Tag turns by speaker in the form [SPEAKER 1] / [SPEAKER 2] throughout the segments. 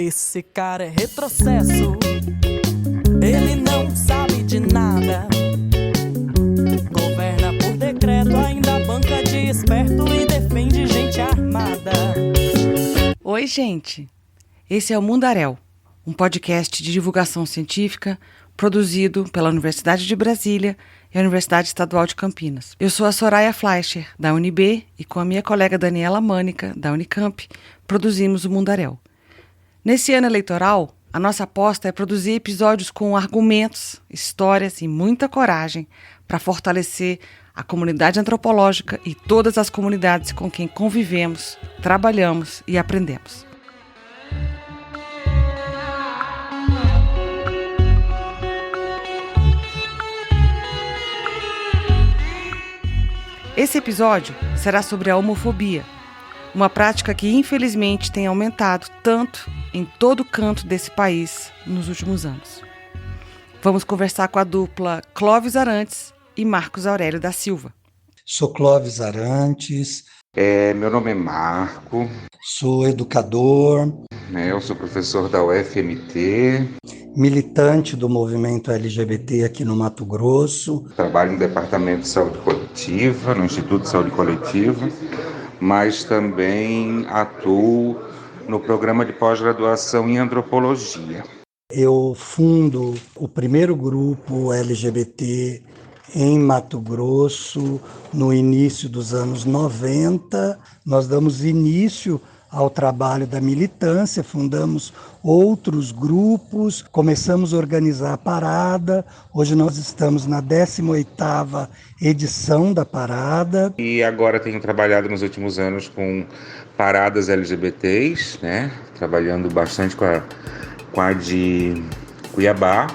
[SPEAKER 1] Esse cara é retrocesso, ele não sabe de nada. Governa por decreto, ainda banca de esperto e defende gente armada.
[SPEAKER 2] Oi, gente! Esse é o Mundaréu, um podcast de divulgação científica produzido pela Universidade de Brasília e a Universidade Estadual de Campinas. Eu sou a Soraya Fleischer, da UNB, e com a minha colega Daniela Mânica, da Unicamp, produzimos o Mundaréu. Nesse ano eleitoral, a nossa aposta é produzir episódios com argumentos, histórias e muita coragem para fortalecer a comunidade antropológica e todas as comunidades com quem convivemos, trabalhamos e aprendemos. Esse episódio será sobre a homofobia, uma prática que infelizmente tem aumentado tanto em todo canto desse país nos últimos anos. Vamos conversar com a dupla Clóvis Arantes e Marcos Aurélio da Silva.
[SPEAKER 3] Sou Clóvis Arantes.
[SPEAKER 4] Meu nome é Marco.
[SPEAKER 3] Sou educador.
[SPEAKER 4] Eu sou professor da UFMT.
[SPEAKER 3] Militante do movimento LGBT aqui no Mato Grosso.
[SPEAKER 4] Trabalho no Departamento de Saúde Coletiva, no Instituto de Saúde Coletiva, mas também atuo no programa de pós-graduação em antropologia.
[SPEAKER 3] Eu fundo o primeiro grupo LGBT em Mato Grosso no início dos anos 90. Nós damos início ao trabalho da militância, fundamos outros grupos, começamos a organizar a parada. Hoje nós estamos na 18ª edição da parada.
[SPEAKER 4] E agora tenho trabalhado nos últimos anos com paradas LGBTs, trabalhando bastante com a de Cuiabá.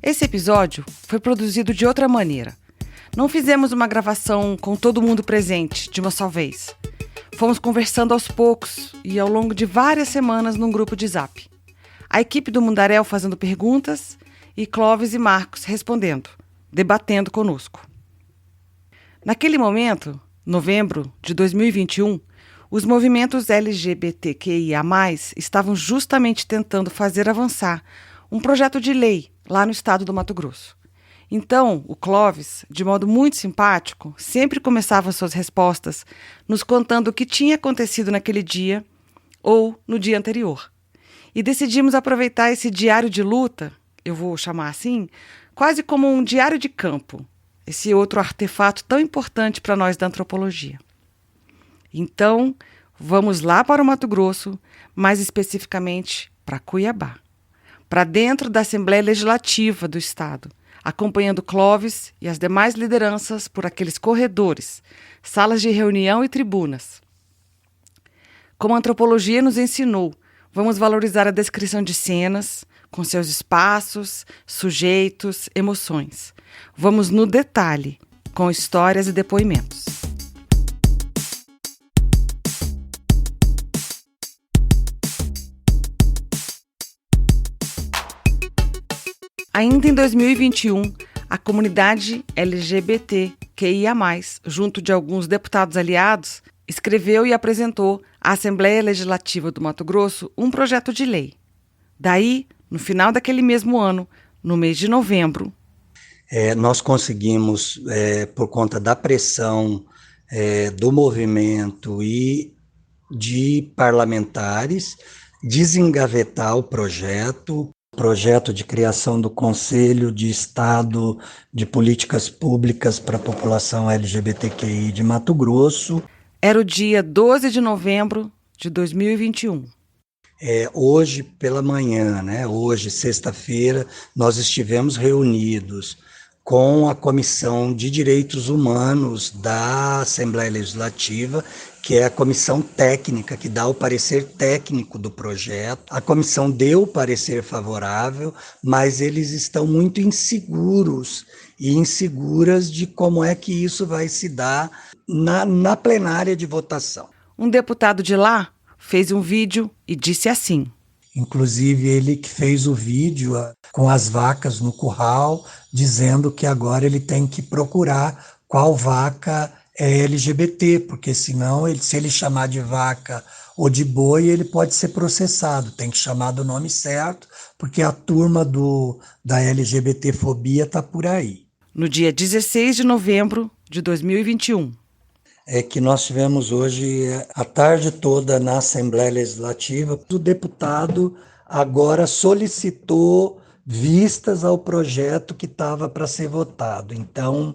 [SPEAKER 2] Esse episódio foi produzido de outra maneira. Não fizemos uma gravação com todo mundo presente de uma só vez. Fomos conversando aos poucos e ao longo de várias semanas num grupo de Zap. A equipe do Mundaréu fazendo perguntas e Clóvis e Marcos respondendo, debatendo conosco. Naquele momento, novembro de 2021, os movimentos LGBTQIA+, estavam justamente tentando fazer avançar um projeto de lei lá no estado do Mato Grosso. Então, o Clóvis, de modo muito simpático, sempre começava suas respostas nos contando o que tinha acontecido naquele dia ou no dia anterior. E decidimos aproveitar esse diário de luta, eu vou chamar assim, quase como um diário de campo, esse outro artefato tão importante para nós da antropologia. Então, vamos lá para o Mato Grosso, mais especificamente para Cuiabá, para dentro da Assembleia Legislativa do Estado, acompanhando Clóvis e as demais lideranças por aqueles corredores, salas de reunião e tribunas. Como a antropologia nos ensinou, vamos valorizar a descrição de cenas, com seus espaços, sujeitos, emoções. Vamos no detalhe, com histórias e depoimentos. Ainda em 2021, a comunidade LGBTQIA+, junto de alguns deputados aliados, escreveu e apresentou à Assembleia Legislativa do Mato Grosso um projeto de lei. Daí, no final daquele mesmo ano, no mês de novembro,
[SPEAKER 3] nós conseguimos, por conta da pressão do movimento e de parlamentares, desengavetar o projeto de criação do Conselho de Estado de Políticas Públicas para a População LGBTQI de Mato Grosso.
[SPEAKER 2] Era o dia 12 de novembro de 2021.
[SPEAKER 3] Hoje pela manhã, hoje, sexta-feira, nós estivemos reunidos com a Comissão de Direitos Humanos da Assembleia Legislativa, que é a comissão técnica, que dá o parecer técnico do projeto. A comissão deu o parecer favorável, mas eles estão muito inseguros e inseguras de como é que isso vai se dar na plenária de votação.
[SPEAKER 2] Um deputado de lá fez um vídeo e disse assim:
[SPEAKER 3] Inclusive, ele que fez o vídeo com as vacas no curral, dizendo que agora ele tem que procurar qual vaca é LGBT, porque senão, se ele chamar de vaca ou de boi, ele pode ser processado. Tem que chamar do nome certo, porque a turma da LGBTfobia está por aí.
[SPEAKER 2] No dia 16 de novembro de 2021.
[SPEAKER 3] É que nós tivemos hoje a tarde toda na Assembleia Legislativa. O deputado agora solicitou vistas ao projeto que estava para ser votado. Então,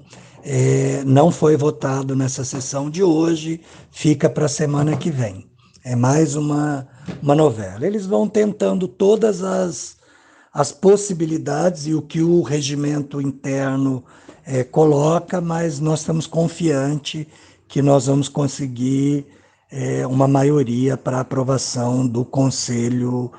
[SPEAKER 3] não foi votado nessa sessão de hoje, fica para a semana que vem. É mais uma novela. Eles vão tentando todas as possibilidades e o que o regimento interno coloca, mas nós estamos confiantes que nós vamos conseguir uma maioria para aprovação do Conselho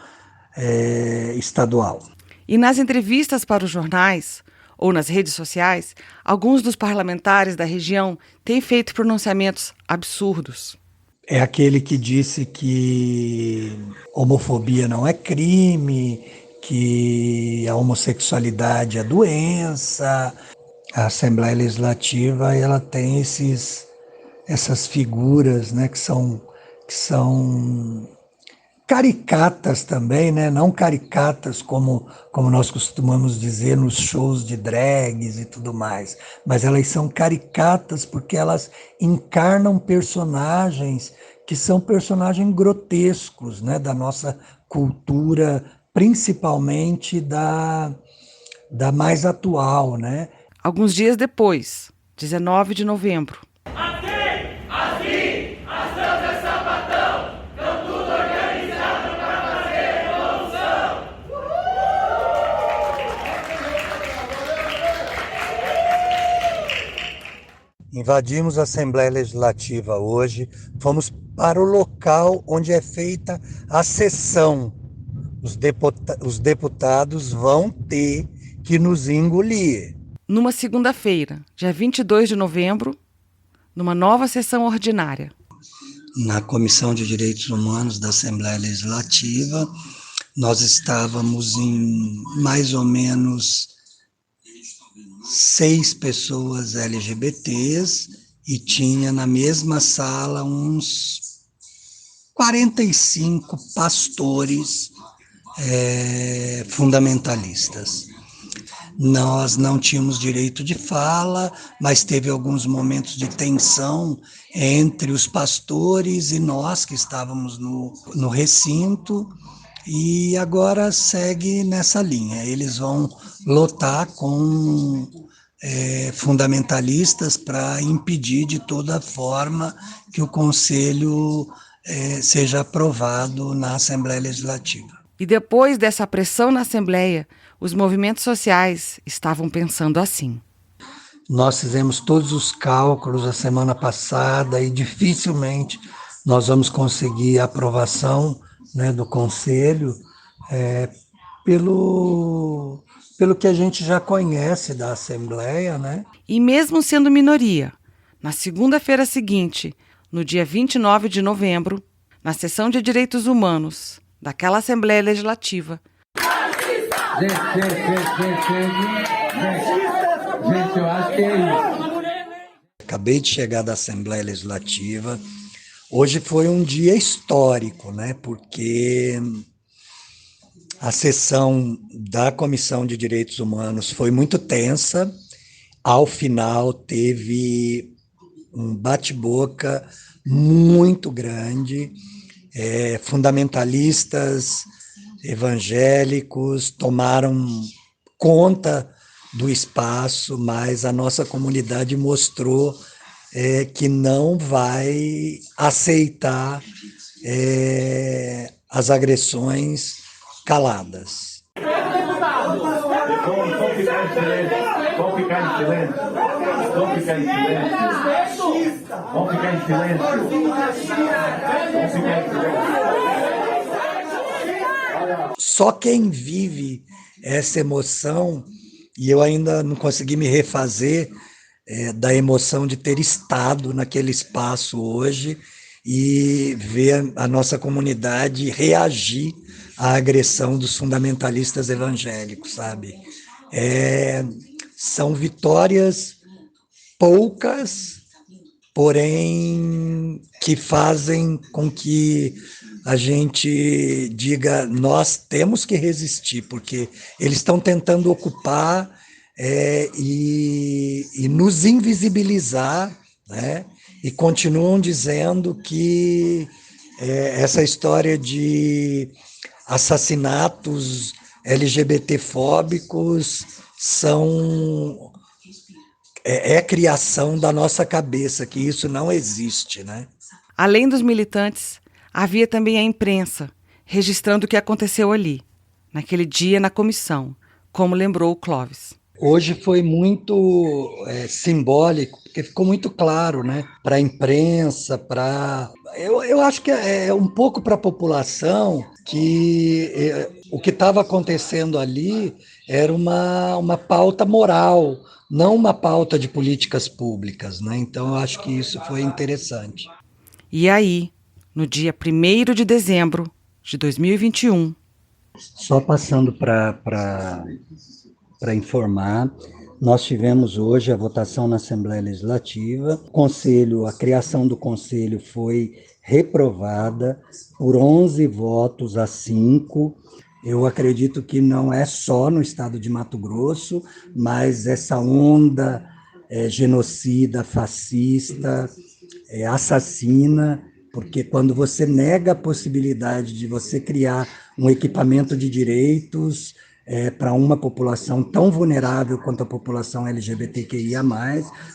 [SPEAKER 3] Estadual.
[SPEAKER 2] E nas entrevistas para os jornais ou nas redes sociais, alguns dos parlamentares da região têm feito pronunciamentos absurdos.
[SPEAKER 3] É aquele que disse que homofobia não é crime, que a homossexualidade é doença. A Assembleia Legislativa ela tem essas figuras, né, que são caricatas também, né, não caricatas como nós costumamos dizer nos shows de drags e tudo mais, mas elas são caricatas porque elas encarnam personagens que são personagens grotescos, né, da nossa cultura, principalmente da mais atual, né?
[SPEAKER 2] Alguns dias depois, 19 de novembro.
[SPEAKER 3] Invadimos a Assembleia Legislativa hoje, fomos para o local onde é feita a sessão. Os deputados vão ter que nos engolir.
[SPEAKER 2] Numa segunda-feira, dia 22 de novembro, numa nova sessão ordinária.
[SPEAKER 3] Na Comissão de Direitos Humanos da Assembleia Legislativa, nós estávamos em mais ou menos 6 pessoas LGBTs e tinha na mesma sala uns 45 pastores fundamentalistas. Nós não tínhamos direito de fala, mas teve alguns momentos de tensão entre os pastores e nós que estávamos no recinto, e agora segue nessa linha. Eles vão lotar com fundamentalistas para impedir de toda forma que o Conselho seja aprovado na Assembleia Legislativa.
[SPEAKER 2] E depois dessa pressão na Assembleia, os movimentos sociais estavam pensando assim.
[SPEAKER 3] Nós fizemos todos os cálculos a semana passada e dificilmente nós vamos conseguir a aprovação, né, do Conselho pelo que a gente já conhece da Assembleia, né?
[SPEAKER 2] E mesmo sendo minoria, na segunda-feira seguinte, no dia 29 de novembro, na sessão de Direitos Humanos daquela Assembleia Legislativa,
[SPEAKER 5] Gente, eu acho que é isso.
[SPEAKER 3] Acabei de chegar da Assembleia Legislativa. Hoje foi um dia histórico, né? Porque a sessão da Comissão de Direitos Humanos foi muito tensa. Ao final, teve um bate-boca muito grande. Fundamentalistas evangélicos tomaram conta do espaço, mas a nossa comunidade mostrou que não vai aceitar as agressões caladas.
[SPEAKER 5] Vamos ficar em silêncio.
[SPEAKER 3] Só quem vive essa emoção, e eu ainda não consegui me refazer da emoção de ter estado naquele espaço hoje e ver a nossa comunidade reagir a agressão dos fundamentalistas evangélicos, sabe? São vitórias poucas, porém que fazem com que a gente diga, nós temos que resistir, porque eles estão tentando ocupar e nos invisibilizar, né? E continuam dizendo que essa história de assassinatos LGBT-fóbicos é criação da nossa cabeça, que isso não existe, né?
[SPEAKER 2] Além dos militantes, havia também a imprensa, registrando o que aconteceu ali, naquele dia na comissão, como lembrou o Clóvis.
[SPEAKER 3] Hoje foi muito simbólico, porque ficou muito claro, né, para a imprensa, eu acho que é um pouco para a população que o que estava acontecendo ali era uma pauta moral, não uma pauta de políticas públicas, né? Então eu acho que isso foi interessante.
[SPEAKER 2] E aí, no dia 1º de dezembro de 2021...
[SPEAKER 3] Só passando para informar, nós tivemos hoje a votação na Assembleia Legislativa. A criação do Conselho foi reprovada por 11 votos a 5. Eu acredito que não é só no estado de Mato Grosso, mas essa onda genocida, fascista, assassina, porque quando você nega a possibilidade de você criar um equipamento de direitos para uma população tão vulnerável quanto a população LGBTQIA+,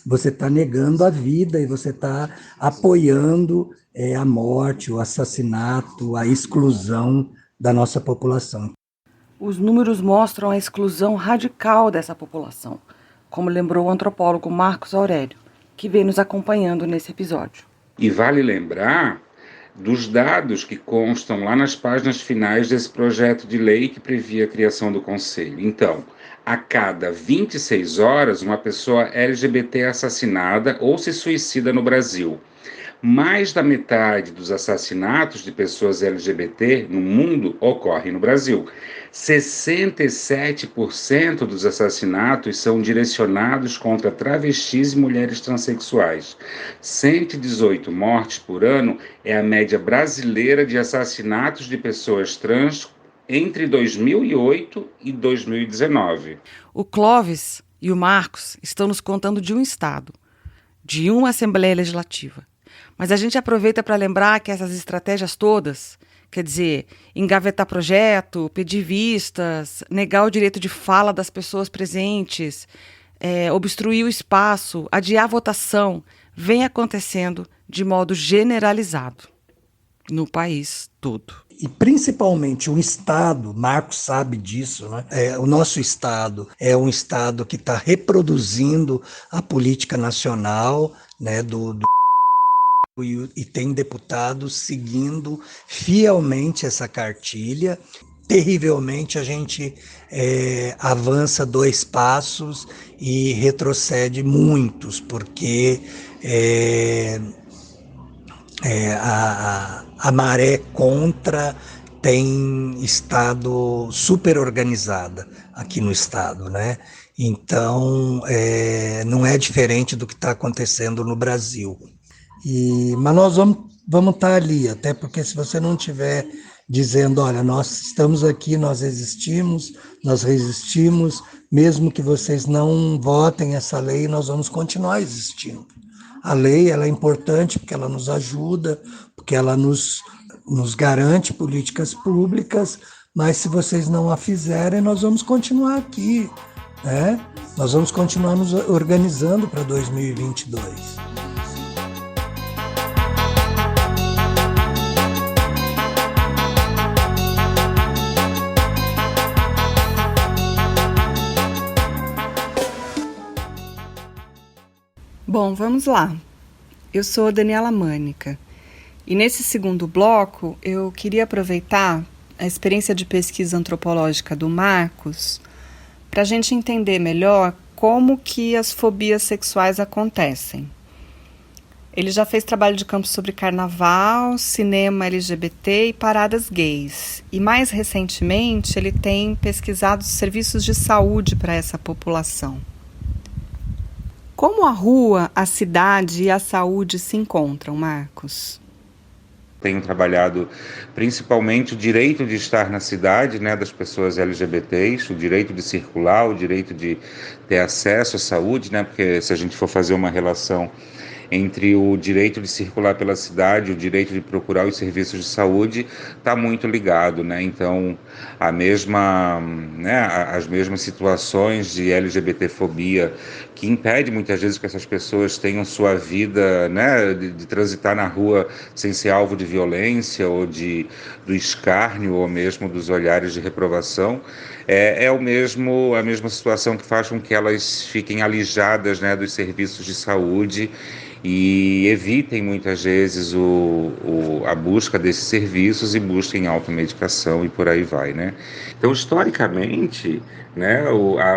[SPEAKER 3] você está negando a vida e você está apoiando a morte, o assassinato, a exclusão da nossa população.
[SPEAKER 2] Os números mostram a exclusão radical dessa população, como lembrou o antropólogo Marcos Aurélio, que vem nos acompanhando nesse episódio.
[SPEAKER 4] E vale lembrar dos dados que constam lá nas páginas finais desse projeto de lei que previa a criação do Conselho. Então, a cada 26 horas, uma pessoa LGBT é assassinada ou se suicida no Brasil. Mais da metade dos assassinatos de pessoas LGBT no mundo ocorrem no Brasil. 67% dos assassinatos são direcionados contra travestis e mulheres transexuais. 118 mortes por ano é a média brasileira de assassinatos de pessoas trans entre 2008 e 2019.
[SPEAKER 2] O Clóvis e o Marcos estão nos contando de um estado, de uma Assembleia Legislativa. Mas a gente aproveita para lembrar que essas estratégias todas, quer dizer, engavetar projeto, pedir vistas, negar o direito de fala das pessoas presentes, obstruir o espaço, adiar a votação, vem acontecendo de modo generalizado no país todo.
[SPEAKER 3] E principalmente o Estado, Marcos sabe disso, né? O nosso Estado é um Estado que está reproduzindo a política nacional, né, e tem deputados seguindo fielmente essa cartilha. Terrivelmente a gente avança 2 passos e retrocede muitos, porque a maré contra tem estado super organizada aqui no estado, né? Então não é diferente do que está acontecendo no Brasil. Mas nós vamos estar ali, até porque se você não estiver dizendo, olha, nós estamos aqui, nós existimos, nós resistimos, mesmo que vocês não votem essa lei, nós vamos continuar existindo. A lei ela é importante porque ela nos ajuda, porque ela nos garante políticas públicas, mas se vocês não a fizerem, nós vamos continuar aqui, né? Nós vamos continuar nos organizando para 2022.
[SPEAKER 6] Bom, vamos lá. Eu sou Daniela Mânica e nesse segundo bloco eu queria aproveitar a experiência de pesquisa antropológica do Marcos para a gente entender melhor como que as fobias sexuais acontecem. Ele já fez trabalho de campo sobre carnaval, cinema LGBT e paradas gays. E mais recentemente, ele tem pesquisado serviços de saúde para essa população. Como a rua, a cidade e a saúde se encontram, Marcos?
[SPEAKER 4] Tenho trabalhado principalmente o direito de estar na cidade, né, das pessoas LGBTs, o direito de circular, o direito de ter acesso à saúde, né, porque se a gente for fazer uma relação entre o direito de circular pela cidade, o direito de procurar os serviços de saúde, está muito ligado, né? Então, as mesmas situações de LGBTfobia que impede muitas vezes que essas pessoas tenham sua vida, né, de transitar na rua sem ser alvo de violência ou do escárnio ou mesmo dos olhares de reprovação, a mesma situação que faz com que elas fiquem alijadas, né, dos serviços de saúde e evitem muitas vezes a busca desses serviços e busquem automedicação e por aí vai, né? Então, historicamente, né,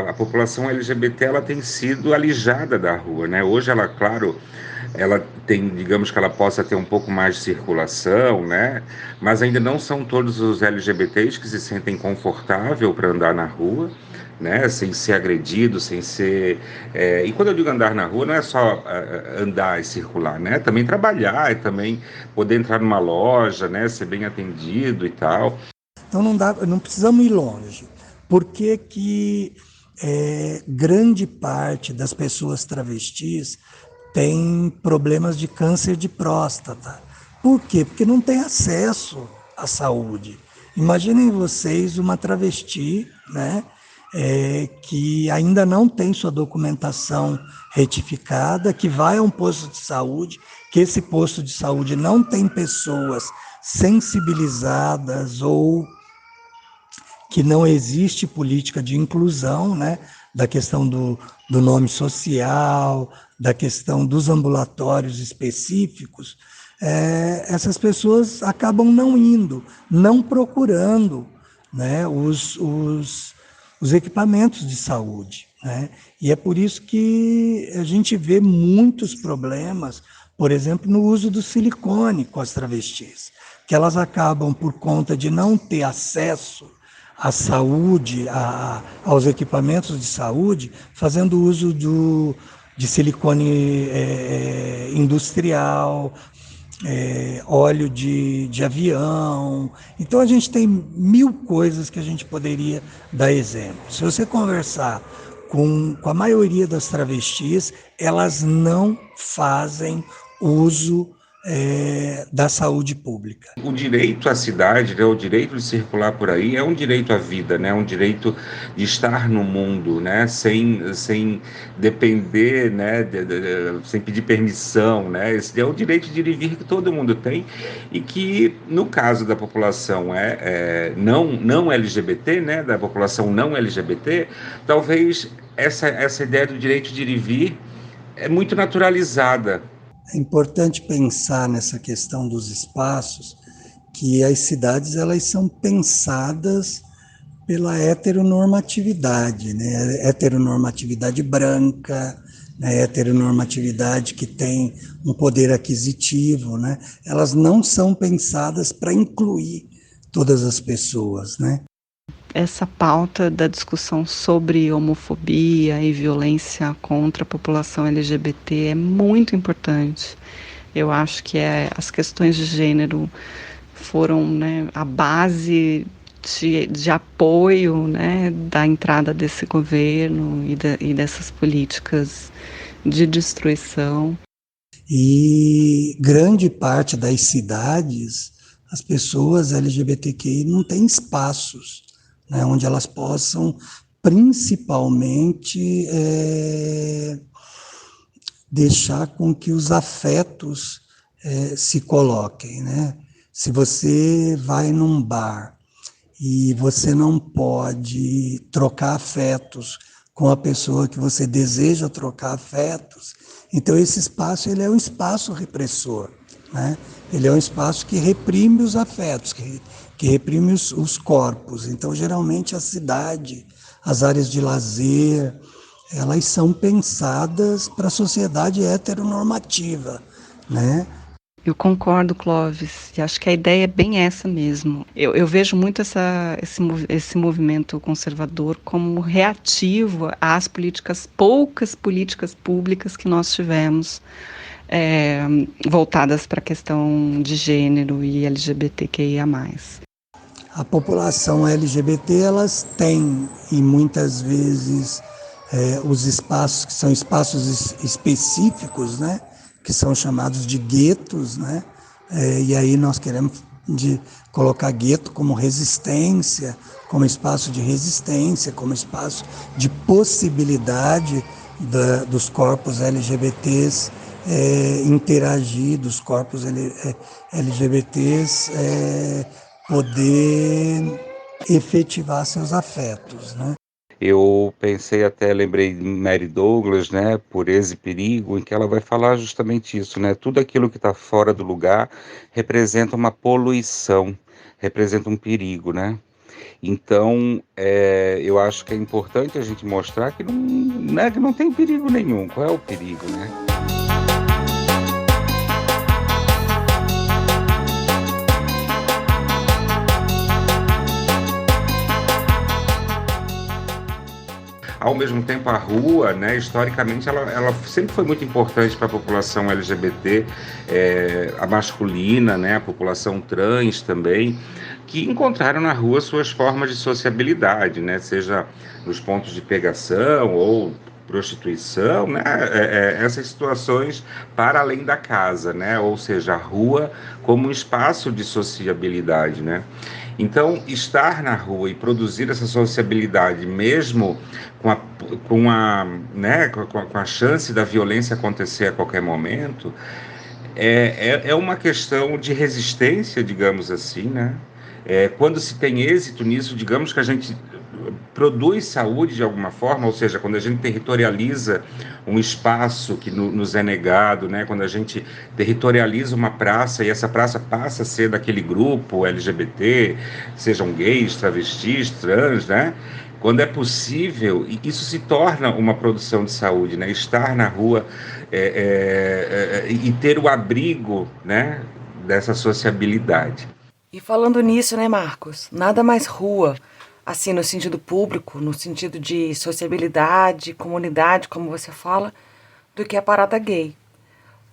[SPEAKER 4] a população LGBT ela tem sido alijada da rua, né? Hoje ela, claro, ela tem, digamos que ela possa ter um pouco mais de circulação, né? Mas ainda não são todos os LGBTs que se sentem confortável para andar na rua, né, sem ser agredido, sem ser... E quando eu digo andar na rua, não é só andar e circular, né? Também trabalhar, e também poder entrar numa loja, né, ser bem atendido e tal.
[SPEAKER 3] Então não precisamos ir longe. Por que grande parte das pessoas travestis tem problemas de câncer de próstata? Por quê? Porque não tem acesso à saúde. Imaginem vocês uma travesti, né, que ainda não tem sua documentação retificada, que vai a um posto de saúde, que esse posto de saúde não tem pessoas sensibilizadas ou que não existe política de inclusão, né, da questão do nome social, da questão dos ambulatórios específicos. Essas pessoas acabam não indo, não procurando, né, os equipamentos de saúde, né? E é por isso que a gente vê muitos problemas, por exemplo, no uso do silicone com as travestis, que elas acabam, por conta de não ter acesso à saúde, aos equipamentos de saúde, fazendo uso de silicone industrial, óleo de avião. Então a gente tem 1000 coisas que a gente poderia dar exemplo. Se você conversar com a maioria das travestis, elas não fazem uso da saúde pública.
[SPEAKER 4] O direito à cidade, né, o direito de circular por aí é um direito à vida, né, um direito de estar no mundo, né, sem depender, né, sem pedir permissão, né, esse é o direito de ir e vir que todo mundo tem e que no caso da população não LGBT, né, da população não LGBT, talvez essa ideia do direito de ir e vir é muito naturalizada.
[SPEAKER 3] É importante pensar nessa questão dos espaços, que as cidades elas são pensadas pela heteronormatividade, né? Heteronormatividade branca, né? Heteronormatividade que tem um poder aquisitivo, né? Elas não são pensadas para incluir todas as pessoas, né?
[SPEAKER 6] Essa pauta da discussão sobre homofobia e violência contra a população LGBT é muito importante. Eu acho que as questões de gênero foram, né, a base de apoio, né, da entrada desse governo e dessas políticas de destruição.
[SPEAKER 3] E grande parte das cidades, as pessoas LGBTQI não têm espaços, né, onde elas possam, principalmente, deixar com que os afetos se coloquem, né? Se você vai num bar e você não pode trocar afetos com a pessoa que você deseja trocar afetos, então esse espaço ele é um espaço repressor, né? Ele é um espaço que reprime os afetos, que reprime os corpos. Então, geralmente, a cidade, as áreas de lazer, elas são pensadas para a sociedade heteronormativa, né?
[SPEAKER 6] Eu concordo, Clóvis, e acho que a ideia é bem essa mesmo. Eu vejo muito esse movimento conservador como reativo às poucas políticas públicas que nós tivemos voltadas para a questão de gênero e LGBTQIA+.
[SPEAKER 3] A população LGBT, elas têm, e muitas vezes, os espaços que são espaços específicos, né? Que são chamados de guetos, né? E aí nós queremos colocar gueto como resistência, como espaço de resistência, como espaço de possibilidade dos corpos LGBTs interagir, dos corpos LGBTs poder efetivar seus afetos, né?
[SPEAKER 4] Eu lembrei de Mary Douglas, né, Pureza e Perigo, em que ela vai falar justamente isso, né? Tudo aquilo que está fora do lugar representa uma poluição, representa um perigo, né? Então, eu acho que é importante a gente mostrar que não tem perigo nenhum. Qual é o perigo, né? Ao mesmo tempo, a rua, né, historicamente, ela sempre foi muito importante para a população LGBT, a masculina, né, a população trans também, que encontraram na rua suas formas de sociabilidade, né, seja nos pontos de pegação ou prostituição, né, essas situações para além da casa, né, ou seja, a rua como um espaço de sociabilidade, né. Então, estar na rua e produzir essa sociabilidade, mesmo com a chance da violência acontecer a qualquer momento, é uma questão de resistência, digamos assim, né? Quando se tem êxito nisso, digamos que a gente produz saúde de alguma forma, ou seja, quando a gente territorializa um espaço que nos é negado, né? Quando a gente territorializa uma praça e essa praça passa a ser daquele grupo LGBT, sejam gays, travestis, trans, né? Quando é possível, isso se torna uma produção de saúde, né? Estar na rua e ter o abrigo, né, dessa sociabilidade.
[SPEAKER 2] E falando nisso, né, Marcos? Nada mais rua, assim, no sentido público, no sentido de sociabilidade, comunidade, como você fala, do que a parada gay.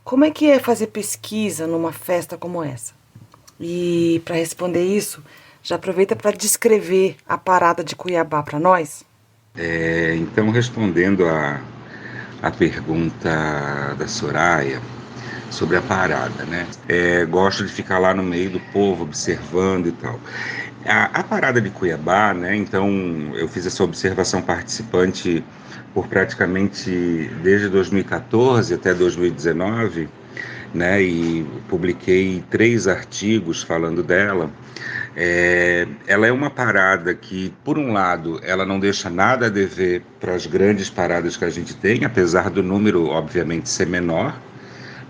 [SPEAKER 2] Como é que é fazer pesquisa numa festa como essa? E para responder isso, já aproveita para descrever a parada de Cuiabá para nós.
[SPEAKER 4] Então, respondendo a pergunta da Soraya sobre a parada, né? Gosto de ficar lá no meio do povo, observando e tal. A parada de Cuiabá, né? Então, eu fiz essa observação participante por praticamente desde 2014 até 2019, né? E publiquei 3 artigos falando dela. Ela é uma parada que, por um lado, ela não deixa nada a dever para as grandes paradas que a gente tem, apesar do número, obviamente, ser menor,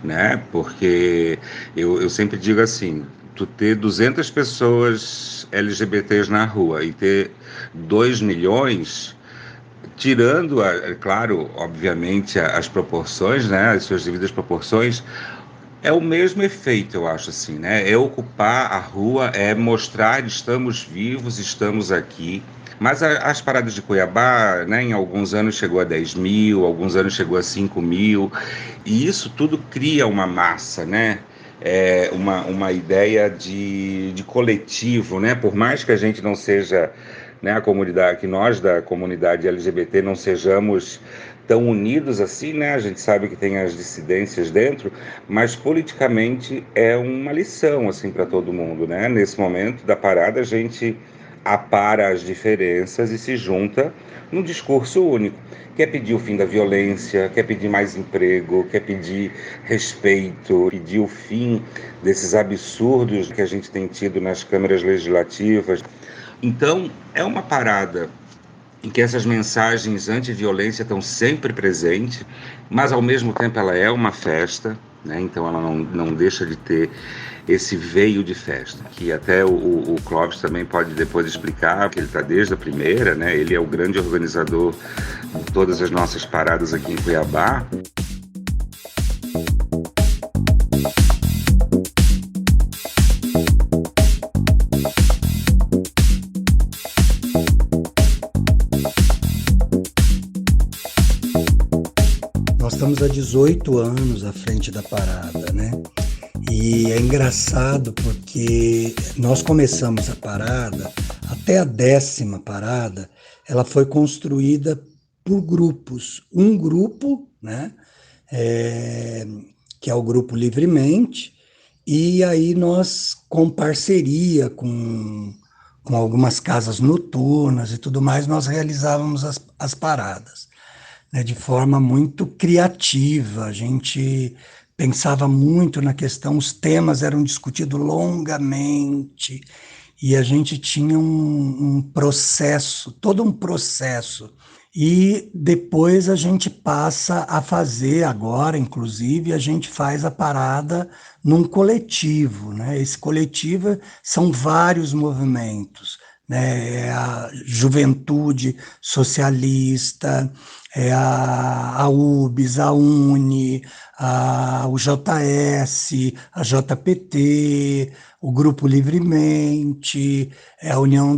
[SPEAKER 4] né? Porque eu sempre digo assim, tu ter 200 pessoas LGBTs na rua e ter 2 milhões, tirando, claro, obviamente, as proporções, né? As suas devidas proporções, é o mesmo efeito, eu acho, assim, né? É ocupar a rua, é mostrar, estamos vivos, estamos aqui. Mas as paradas de Cuiabá, né, em alguns anos chegou a 10 mil, alguns anos chegou a 5 mil, e isso tudo cria uma massa, né? Uma ideia de coletivo, né? Por mais que a gente não seja, né, a comunidade, que nós da comunidade LGBT não sejamos tão unidos assim, né? A gente sabe que tem as dissidências dentro, mas politicamente é uma lição assim para todo mundo, né? Nesse momento da parada a gente apara as diferenças e se junta num discurso único. Quer pedir o fim da violência, quer pedir mais emprego, quer pedir respeito, pedir o fim desses absurdos que a gente tem tido nas câmaras legislativas. Então, é uma parada em que essas mensagens anti-violência estão sempre presentes, mas ao mesmo tempo ela é uma festa, né? Então ela não deixa de ter esse veio de festa, que até o Clóvis também pode depois explicar, que ele está desde a primeira, né? Ele é o grande organizador de todas as nossas paradas aqui em Cuiabá.
[SPEAKER 3] Nós estamos há 18 anos à frente da parada, né? E é engraçado porque nós começamos a parada, até a 10ª parada, ela foi construída por grupos. Um grupo, né? Que é o Grupo Livremente, e aí nós, com parceria com algumas casas noturnas e tudo mais, nós realizávamos as paradas, né, de forma muito criativa. A gente pensava muito na questão, os temas eram discutidos longamente, e a gente tinha um processo, todo um processo. E depois a gente passa a fazer, agora, inclusive, a gente faz a parada num coletivo, né? Esse coletivo são vários movimentos, né? É a Juventude Socialista, é a UBS, a UNE, o JS, a JPT, o Grupo Livremente, é a União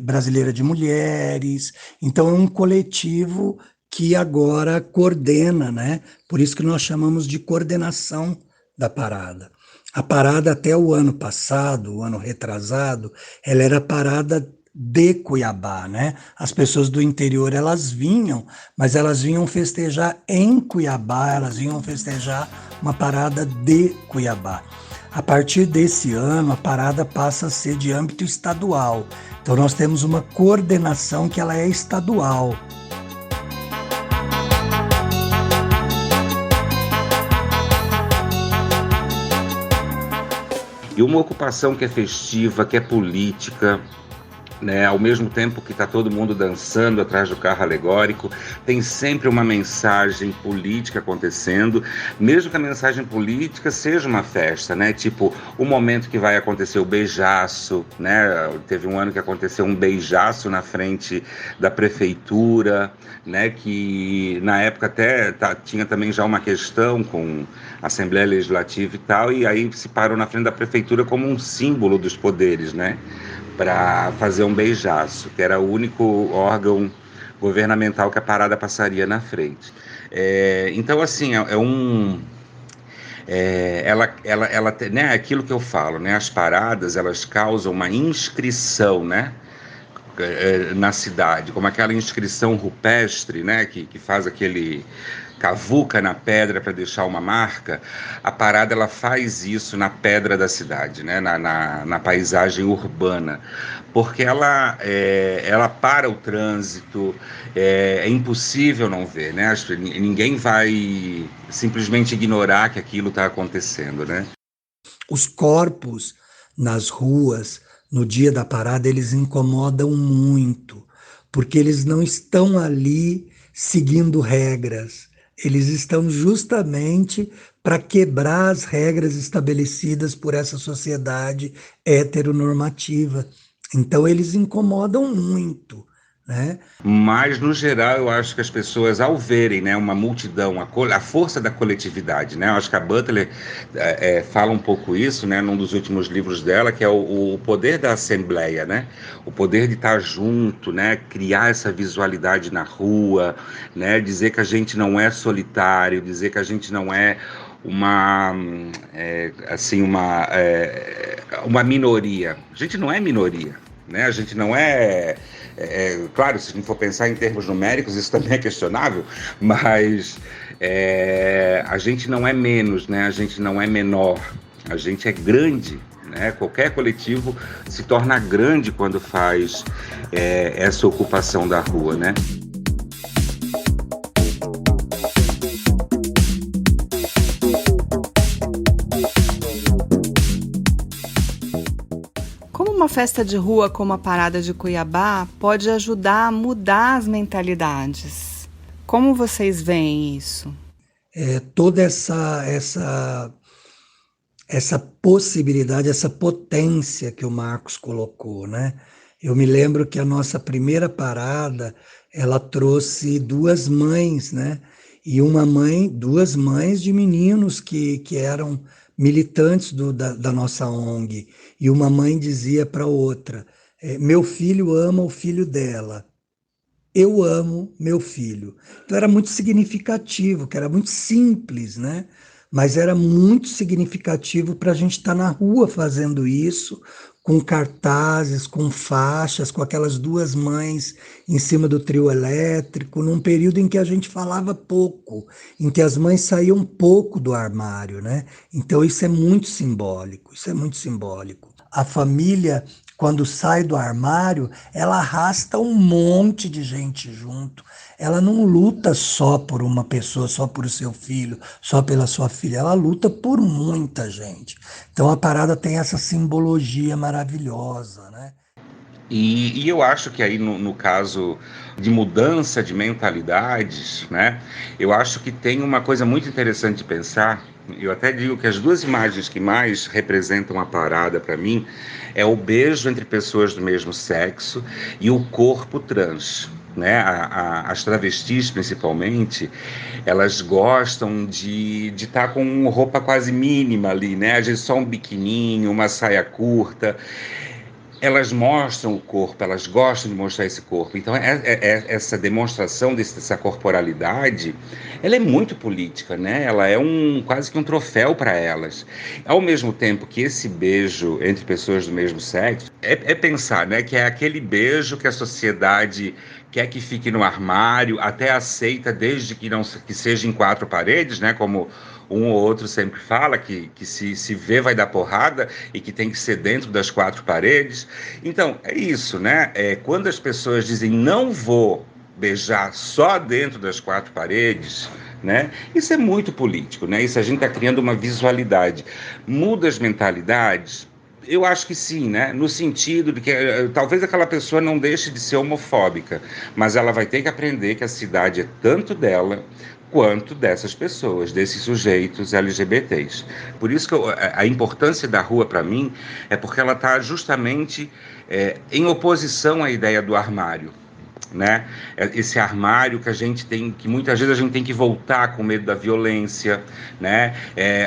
[SPEAKER 3] Brasileira de Mulheres. Então é um coletivo que agora coordena, né? Por isso que nós chamamos de coordenação da parada. A parada até o ano passado, o ano retrasado, ela era parada de Cuiabá, né? As pessoas do interior, elas vinham, mas elas vinham festejar em Cuiabá, elas vinham festejar uma parada de Cuiabá. A partir desse ano, a parada passa a ser de âmbito estadual. Então nós temos uma coordenação que ela é estadual.
[SPEAKER 4] E uma ocupação que é festiva, que é política, né? Ao mesmo tempo que está todo mundo dançando atrás do carro alegórico, tem sempre uma mensagem política acontecendo, mesmo que a mensagem política seja uma festa, né? Tipo, o momento que vai acontecer o beijaço, né? Teve um ano que aconteceu um beijaço na frente da prefeitura, né? Que na época até tinha também já uma questão com a Assembleia Legislativa e tal, e aí se parou na frente da prefeitura como um símbolo dos poderes, né? Para fazer um beijaço, que era o único órgão governamental que a parada passaria na frente. Então, assim, né, aquilo que eu falo, né, as paradas, elas causam uma inscrição, né, na cidade, como aquela inscrição rupestre, né, que faz aquele cavuca na pedra para deixar uma marca. A parada, ela faz isso na pedra da cidade, né? na paisagem urbana, porque ela para o trânsito, é impossível não ver, né? Ninguém vai simplesmente ignorar que aquilo está acontecendo, né?
[SPEAKER 3] Os corpos nas ruas, no dia da parada, eles incomodam muito, porque eles não estão ali seguindo regras. Eles estão justamente para quebrar as regras estabelecidas por essa sociedade heteronormativa. Então, eles incomodam muito, né?
[SPEAKER 4] Mas, no geral, eu acho que as pessoas, ao verem, né, uma multidão, a força da coletividade, né? Eu acho que a Butler fala um pouco isso, né, num dos últimos livros dela, que é o poder da assembleia, né? O poder de estar junto, né? Criar essa visualidade na rua, né? Dizer que a gente não é solitário, dizer que a gente não é uma minoria. A gente não é minoria, né? A gente não claro, se a gente for pensar em termos numéricos, isso também é questionável, mas a gente não é menos, né? A gente não é menor, a gente é grande, né? Qualquer coletivo se torna grande quando faz essa ocupação da rua, né?
[SPEAKER 6] Uma festa de rua como a Parada de Cuiabá pode ajudar a mudar as mentalidades. Como vocês veem isso?
[SPEAKER 3] Toda essa possibilidade, essa potência que o Marcos colocou, né? Eu me lembro que a nossa primeira parada, ela trouxe duas mães, né? E duas mães de meninos que eram militantes da nossa ONG, e uma mãe dizia para outra, meu filho ama o filho dela. eu amo meu filho. Então era muito significativo, que era muito simples, né? Mas era muito significativo para a gente estar na rua fazendo isso, com cartazes, com faixas, com aquelas duas mães em cima do trio elétrico, num período em que a gente falava pouco, em que as mães saíam pouco do armário, né? Então isso é muito simbólico, isso é muito simbólico. A família, quando sai do armário, ela arrasta um monte de gente junto. Ela não luta só por uma pessoa, só por o seu filho, só pela sua filha. Ela luta por muita gente. Então a parada tem essa simbologia maravilhosa, né?
[SPEAKER 4] E eu acho que aí no caso de mudança de mentalidades, né, eu acho que tem uma coisa muito interessante de pensar. Eu até digo que as duas imagens que mais representam a parada para mim é o beijo entre pessoas do mesmo sexo e o corpo trans. Né? As travestis, principalmente, elas gostam de estar com roupa quase mínima ali, né? Às vezes só um biquininho, uma saia curta. Elas mostram o corpo, elas gostam de mostrar esse corpo. Então, essa demonstração dessa corporalidade, ela é muito política, né? Ela é quase que um troféu para elas. Ao mesmo tempo que esse beijo entre pessoas do mesmo sexo, é pensar, né, que é aquele beijo que a sociedade quer que fique no armário, até aceita desde que seja em quatro paredes, né? Como um ou outro sempre fala, que se vê vai dar porrada e que tem que ser dentro das quatro paredes. Então, é isso, né? Quando as pessoas dizem não vou beijar só dentro das quatro paredes, né? Isso é muito político, né? Isso a gente está criando uma visualidade. Muda as mentalidades? Eu acho que sim, né? No sentido de que talvez aquela pessoa não deixe de ser homofóbica, mas ela vai ter que aprender que a cidade é tanto dela quanto dessas pessoas, desses sujeitos LGBTs. Por isso que a importância da rua para mim é porque ela está justamente em oposição à ideia do armário. Né? Esse armário que a gente tem, que muitas vezes a gente tem que voltar com medo da violência, né?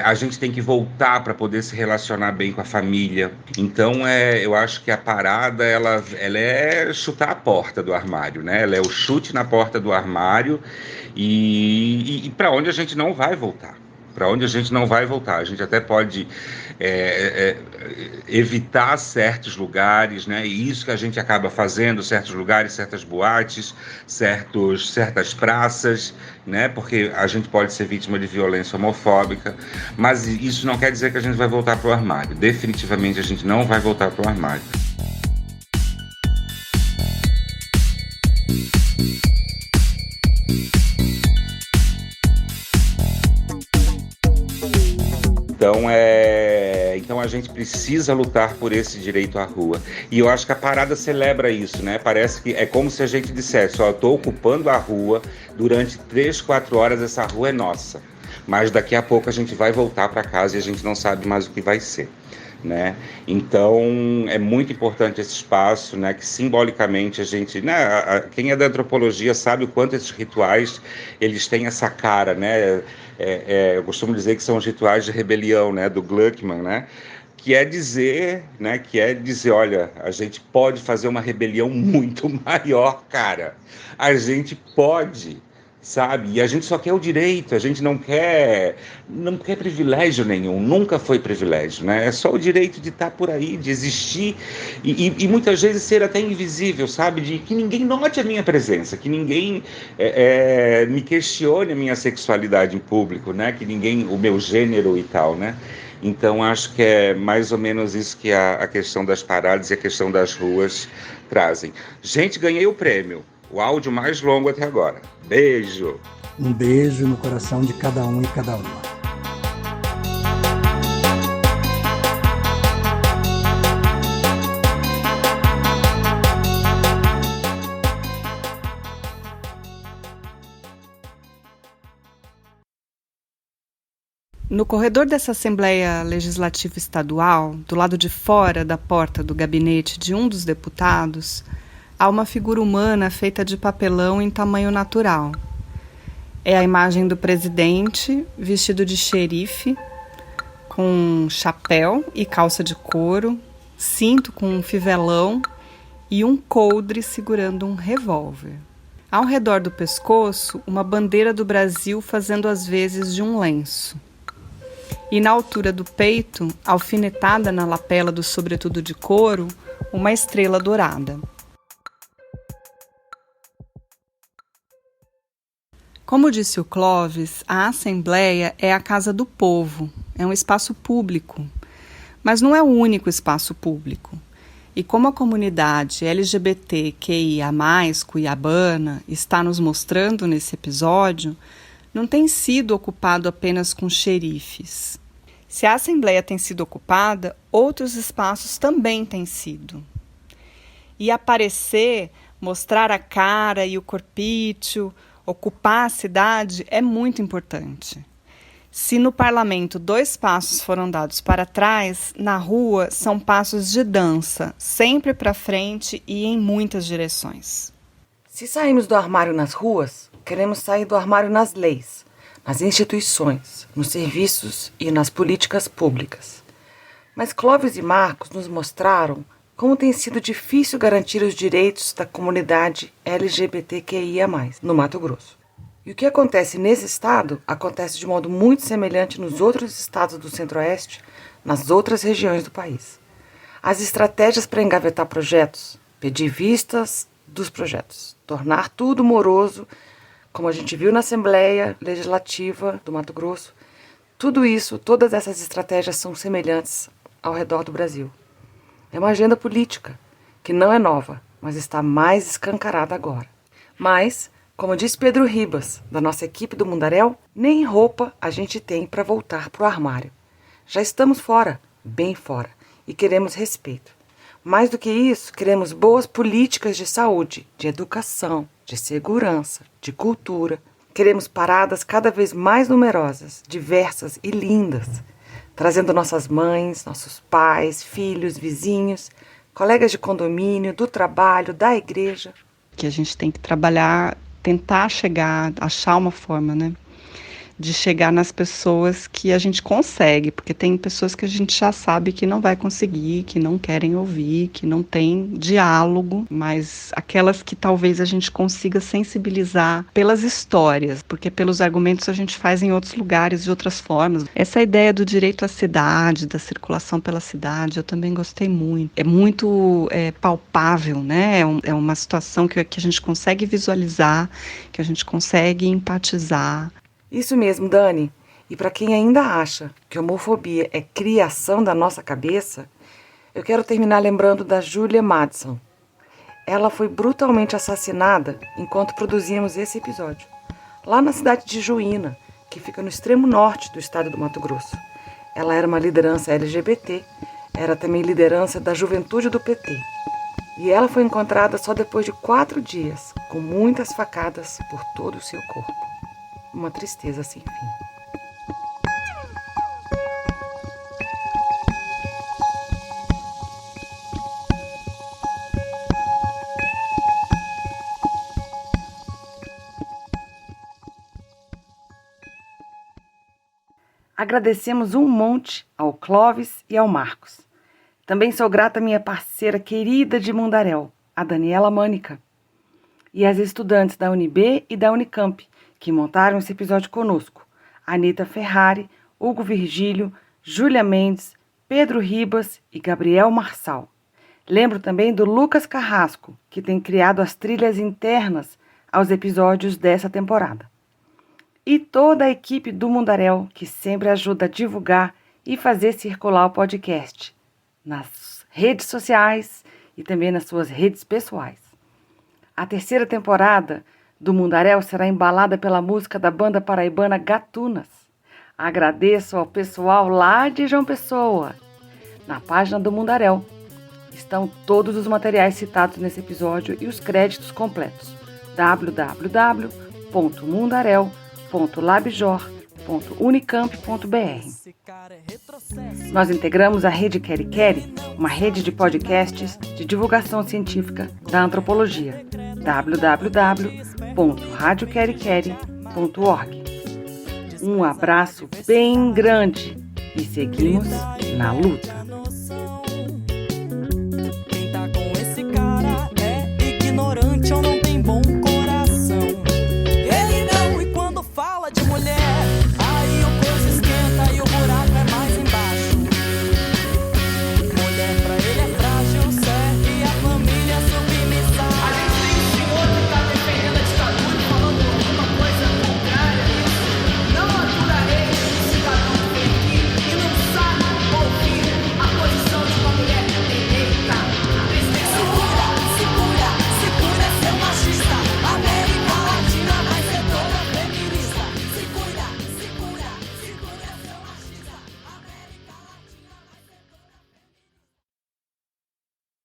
[SPEAKER 4] A gente tem que voltar para poder se relacionar bem com a família. Então eu acho que a parada ela é chutar a porta do armário, né? Ela é o chute na porta do armário e para onde a gente não vai voltar. Para onde a gente não vai voltar. A gente até pode evitar certos lugares, né? E isso que a gente acaba fazendo, certos lugares, certas boates, certas praças, né? Porque a gente pode ser vítima de violência homofóbica, mas isso não quer dizer que a gente vai voltar para o armário. Definitivamente a gente não vai voltar para o armário. Então a gente precisa lutar por esse direito à rua. E eu acho que a parada celebra isso, né? Parece que é como se a gente dissesse, eu estou ocupando a rua durante 3, 4 horas, essa rua é nossa. Mas daqui a pouco a gente vai voltar para casa e a gente não sabe mais o que vai ser. Né? Então é muito importante esse espaço, né? Que simbolicamente a gente, né? Quem é da antropologia sabe o quanto esses rituais eles têm essa cara, né? Eu costumo dizer que são os rituais de rebelião, né? Do Gluckman, né? Que é dizer, olha, a gente pode fazer uma rebelião muito maior, cara. A gente pode. Sabe? E a gente só quer o direito, a gente não quer privilégio nenhum, nunca foi privilégio, né? É só o direito de estar por aí, de existir e muitas vezes ser até invisível, sabe? De que ninguém note a minha presença, que ninguém me questione a minha sexualidade em público, né? Que ninguém, o meu gênero e tal, né? Então acho que é mais ou menos isso que a questão das paradas e a questão das ruas trazem. Gente, ganhei o prêmio. O áudio mais longo até agora. Beijo!
[SPEAKER 3] Um beijo no coração de cada um e cada uma.
[SPEAKER 6] No corredor dessa Assembleia Legislativa Estadual, do lado de fora da porta do gabinete de um dos deputados, há uma figura humana feita de papelão em tamanho natural. É a imagem do presidente vestido de xerife, com chapéu e calça de couro, cinto com um fivelão e um coldre segurando um revólver. Ao redor do pescoço, uma bandeira do Brasil fazendo as vezes de um lenço. E na altura do peito, alfinetada na lapela do sobretudo de couro, uma estrela dourada. Como disse o Clóvis, a Assembleia é a casa do povo, é um espaço público, mas não é o único espaço público. E como a comunidade LGBTQIA+, cuiabana, está nos mostrando nesse episódio, não tem sido ocupado apenas com xerifes. Se a Assembleia tem sido ocupada, outros espaços também têm sido. E aparecer, mostrar a cara e o corpício, ocupar a cidade é muito importante. Se no parlamento 2 passos foram dados para trás, na rua são passos de dança, sempre para frente e em muitas direções.
[SPEAKER 2] Se saímos do armário nas ruas, queremos sair do armário nas leis, nas instituições, nos serviços e nas políticas públicas. Mas Clóvis e Marcos nos mostraram como tem sido difícil garantir os direitos da comunidade LGBTQIA+, no Mato Grosso. E o que acontece nesse estado acontece de modo muito semelhante nos outros estados do Centro-Oeste, nas outras regiões do país. As estratégias para engavetar projetos, pedir vistas dos projetos, tornar tudo moroso, como a gente viu na Assembleia Legislativa do Mato Grosso, tudo isso, todas essas estratégias são semelhantes ao redor do Brasil. É uma agenda política, que não é nova, mas está mais escancarada agora. Mas, como disse Pedro Ribas, da nossa equipe do Mundaréu, nem roupa a gente tem para voltar para o armário. Já estamos fora, bem fora, e queremos respeito. Mais do que isso, queremos boas políticas de saúde, de educação, de segurança, de cultura. Queremos paradas cada vez mais numerosas, diversas e lindas, trazendo nossas mães, nossos pais, filhos, vizinhos, colegas de condomínio, do trabalho, da igreja.
[SPEAKER 6] Que a gente tem que trabalhar, tentar chegar, achar uma forma, né? De chegar nas pessoas que a gente consegue, porque tem pessoas que a gente já sabe que não vai conseguir, que não querem ouvir, que não tem diálogo, mas aquelas que talvez a gente consiga sensibilizar pelas histórias, porque pelos argumentos a gente faz em outros lugares, de outras formas. Essa ideia do direito à cidade, da circulação pela cidade, eu também gostei muito. É muito palpável, né? É uma situação que a gente consegue visualizar, que a gente consegue empatizar.
[SPEAKER 2] Isso mesmo, Dani. E para quem ainda acha que homofobia é criação da nossa cabeça, eu quero terminar lembrando da Júlia Madison. Ela foi brutalmente assassinada enquanto produzíamos esse episódio, lá na cidade de Juína, que fica no extremo norte do estado do Mato Grosso. Ela era uma liderança LGBT, era também liderança da juventude do PT. E ela foi encontrada só depois de 4 dias, com muitas facadas por todo o seu corpo. Uma tristeza sem fim. Agradecemos um monte ao Clóvis e ao Marcos. Também sou grata à minha parceira querida de Mundaréu, a Daniela Mânica, e às estudantes da UNB e da Unicamp, que montaram esse episódio conosco: Anita Ferrari, Hugo Virgílio, Júlia Mendes, Pedro Ribas e Gabriel Marçal. Lembro também do Lucas Carrasco, que tem criado as trilhas internas aos episódios dessa temporada. E toda a equipe do Mundaréu, que sempre ajuda a divulgar e fazer circular o podcast nas redes sociais e também nas suas redes pessoais. A 3ª temporada do Mundaréu será embalada pela música da banda paraibana Gatunas. Agradeço ao pessoal lá de João Pessoa. Na página do Mundaréu estão todos os materiais citados nesse episódio e os créditos completos. www.mundaréu.labjor.unicamp.br. Nós integramos a Rede Queri Queri, uma rede de podcasts de divulgação científica da antropologia. www.radioqueriqueri.org. Um abraço bem grande e seguimos na luta.